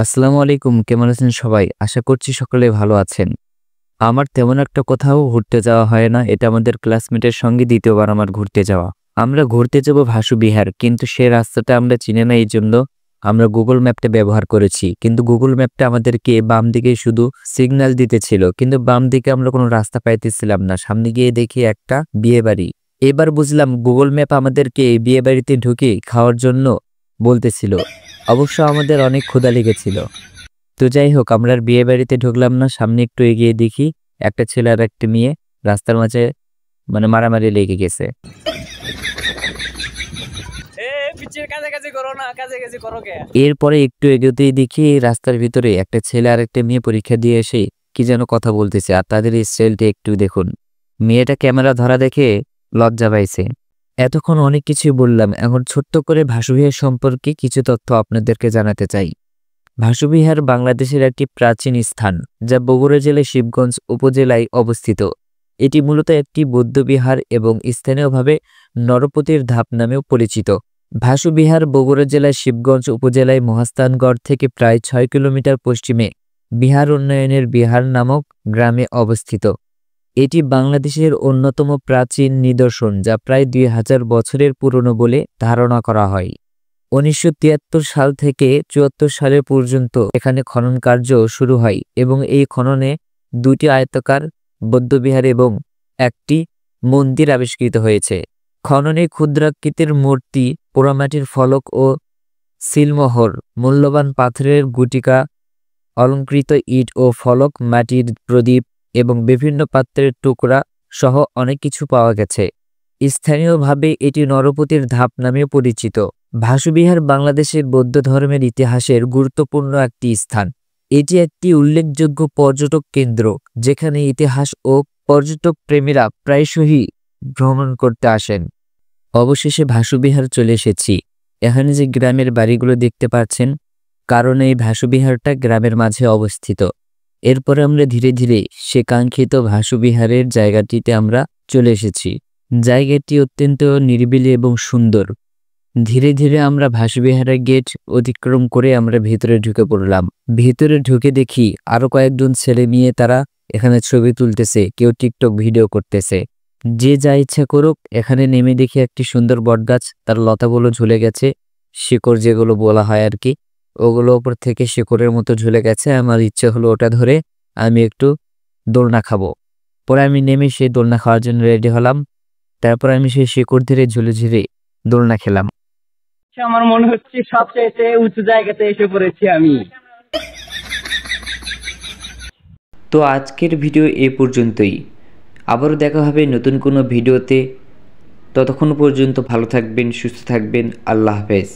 আসসালামু আলাইকুম। কেমন আছেন সবাই? আশা করছি সকলে ভালো আছেন। আমার তেমন একটা কোথাও ঘুরতে যাওয়া হয় না। এটা আমাদের ক্লাসমেটের সঙ্গে ২য় বার আমার ঘুরতে যাওয়া। আমরা ঘুরতে যাব ভাসু বিহার। কিন্তু সে রাস্তাটা আমরা চিনি না, এইজন্য আমরা গুগল ম্যাপটা ব্যবহার করেছি। কিন্তু গুগল ম্যাপটা আমাদেরকে বাম দিকে শুধু সিগন্যাল দিতেছিল। কিন্তু বাম দিকে আমরা কোনো রাস্তা পাইতেছিলাম না। সামনে গিয়ে দেখি একটা বিয়েবাড়ি। এবার বুঝলাম গুগল ম্যাপ আমাদেরকে এই বিয়েবাড়িতে ঢুকে খাওয়ার জন্য বলতেছিল। অবশ্য আমাদের অনেক ক্ষুধা লেগেছিল। তো যাই হোক, আমরা আর বিয়েবাড়িতে ঢুকলাম না। সামনে একটু এগিয়ে দেখি একটা ছেলে আর একটা মেয়ে রাস্তার মাঝে মারামারি লেগে গেছে। এরপরে একটু এগোতেই দেখি রাস্তার ভিতরে একটা ছেলে আর একটা মেয়ে পরীক্ষা দিয়ে এসে কি যেন কথা বলতেছে। আর তাদের এই স্টাইলটা একটু দেখুন। মেয়েটা ক্যামেরা ধরা দেখে লজ্জা পাইছে। এতক্ষণ অনেক কিছুই বললাম, এখন ছোট্ট করে ভাসু বিহার সম্পর্কে কিছু তথ্য আপনাদেরকে জানাতে চাই। ভাসু বিহার বাংলাদেশের একটি প্রাচীন স্থান, যা বগুড়া জেলার শিবগঞ্জ উপজেলায় অবস্থিত। এটি মূলত একটি বৌদ্ধবিহার এবং স্থানীয়ভাবে নরপতির ধাপ নামেও পরিচিত। ভাসু বিহার বগুড়া জেলার শিবগঞ্জ উপজেলায় মহাস্থানগড় থেকে প্রায় ৬ কিলোমিটার পশ্চিমে বিহার উন্নয়নের বিহার নামক গ্রামে অবস্থিত। এটি বাংলাদেশের অন্যতম প্রাচীন নিদর্শন, যা প্রায় ২০০০ বছরের পুরনো বলে ধারণা করা হয়। ১৯৭৩ সাল থেকে ৭৪ সালে পর্যন্ত এখানে খনন কার্য শুরু হয় এবং এই খননে ২টি আয়তাকার বৌদ্ধবিহার এবং একটি মন্দির আবিষ্কৃত হয়েছে। খননে ক্ষুদ্রাকৃতির মূর্তি, পোড়ামাটির ফলক ও সিলমোহর, মূল্যবান পাথরের গুটিকা, অলঙ্কৃত ইট ও ফলক, মাটির প্রদীপ এবং বিভিন্ন পাত্রের টুকরা সহ অনেক কিছু পাওয়া গেছে। স্থানীয়ভাবে এটি নরপতির ধাপ নামেও পরিচিত। ভাসু বিহার বাংলাদেশের বৌদ্ধ ধর্মের ইতিহাসের গুরুত্বপূর্ণ একটি স্থান। এটি একটি উল্লেখযোগ্য পর্যটক কেন্দ্র, যেখানে ইতিহাস ও পর্যটক প্রেমীরা প্রায়শই ভ্রমণ করতে আসেন। অবশেষে ভাসু বিহার চলে এসেছি। এখানে যে গ্রামের বাড়িগুলো দেখতে পাচ্ছেন, কারণ এই ভাসু বিহারটা গ্রামের মাঝে অবস্থিত। এরপরে আমরা ধীরে ধীরে সে কাঙ্ক্ষিত ভাসু বিহারের জায়গাটিতে আমরা চলে এসেছি। জায়গাটি অত্যন্ত নিরিবিলি এবং সুন্দর। ধীরে ধীরে আমরা ভাসু বিহারের গেট অতিক্রম করে আমরা ভেতরে ঢুকে পড়লাম। ভেতরে ঢুকে দেখি আরো কয়েকজন ছেলে মেয়ে, তারা এখানে ছবি তুলতেছে, কেউ টিকটক ভিডিও করতেছে। যে যা ইচ্ছা করুক। এখানে নেমে দেখি একটি সুন্দর বটগাছ, তার লতাগুলো ঝুলে গেছে, শিকড় যেগুলো বলা হয় আর কি, ওগুলো ওপর থেকে শিকড়ের মতো ঝুলে গেছে। আমার ইচ্ছে হলো ওটা ধরে আমি একটু দোলনা খাবো। পরে আমি নেমে সেই দোলনা খাওয়ার জন্য রেডি হলাম। তারপর আমি সেই শিকড় ধরে ঝুলে ঝুলে দোলনা খেলাম। আমার মনে হচ্ছে সবচেয়ে উঁচু জায়গাতে এসে পড়েছি আমি। তো আজকের ভিডিও এ পর্যন্তই। আবারও দেখা হবে নতুন কোনো ভিডিওতে। ততক্ষণ পর্যন্ত ভালো থাকবেন, সুস্থ থাকবেন। আল্লাহ হাফেজ।